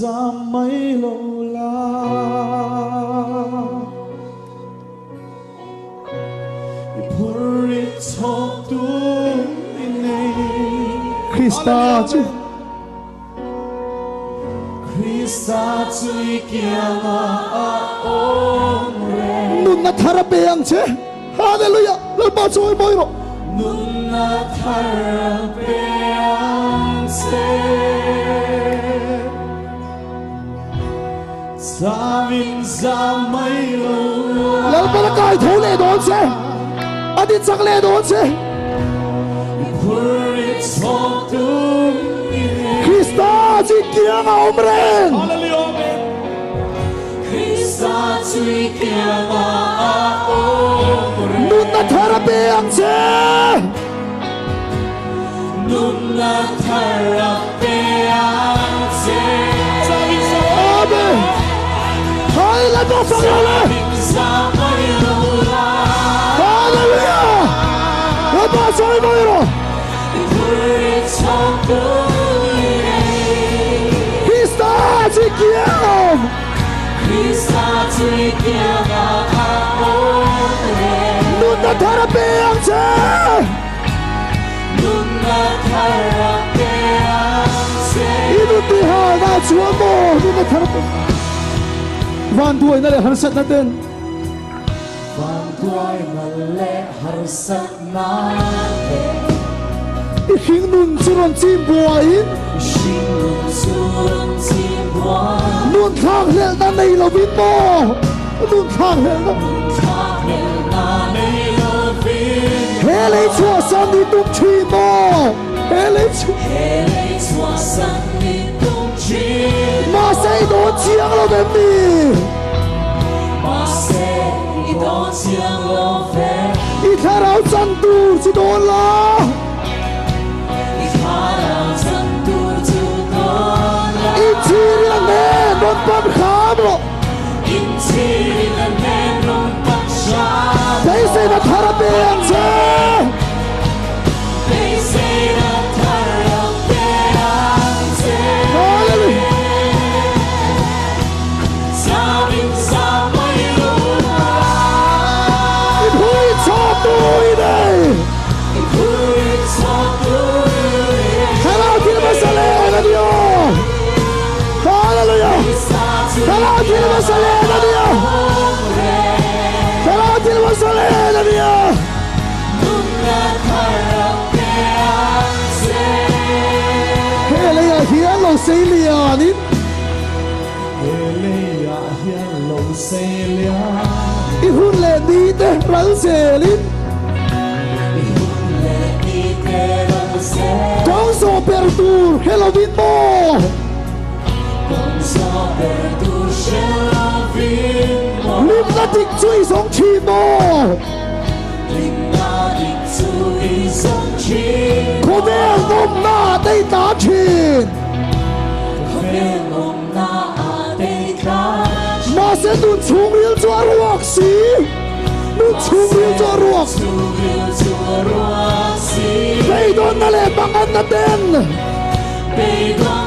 ra mấy lâu la Purit thok tu inay Krista chứ Krista chui kia nga omre Nunna Thar beng chứ Hallelujah Lỡ bao trôi môi rồi Nunna Thar beng chứ Sa vinh ra mấy lâu Lỡ bao là cài thấu lệ đón chứ Anh đi chắc lệ đón chứ Purit thok tu Krista chứ kia nga omren Krista chui kia nga omre Nunna Thar beng chứ Nunna Thar beng chứ Amen Hãy lên một phần lên Hallelujah Lên bao trôi môi rồi Krista chỉ kia ông Nunna Thar beng chứ Inuti ha na chúa mô Nunna Thar beng Van đuôi nó lại hẳn sạch nó tên Van đuôi mà lệ hẳn sạch nó tên I khinh nun churon chim bùa in Khinh nun churon chim bùa Nun khang hel na nei lo bin mo Nun khang hel na Khang hel na nei lo bin He lấy chua san đi tung chi mo He lấy chua san đi tung chi Ma say đổ chiang lo bem đi Ma say đổ chiang lo bem I thả rao chân tu chỉ đổ la I thả rao chân tu chỉ đổ la I chi riêng nè non bắp khám lo In chi riêng nè non bắp khám Thấy say na thả ra beng chứ Thấy say na thả ra beng chứ Hallelujah Sa vinh ra mấy lâu la I phui cho tôi đây Purit thok tu Hello thiên ma sa lê na Dio Hallelujah Hello thiên ma sa lê na Dio Hello thiên ma sa lê na Dio Nunna Thar beng chứ Hele hiền lo say lian in Eleia hiền lâu say lia I hun le đi te ral se lin Lệ đi tê răng xe Con so per tur hello vin mo Con gió bè tu xe vinh mò Lim na tik chui song chi mo Linh na địch chui sông chi Ko ve nom na dei ta chin Về ngông na a tê ta Ma se nun chung ril cho ruak si Nun chung ril cho ruak Chu viu chua ruak si Pei don na le bang an na ten Bê đoan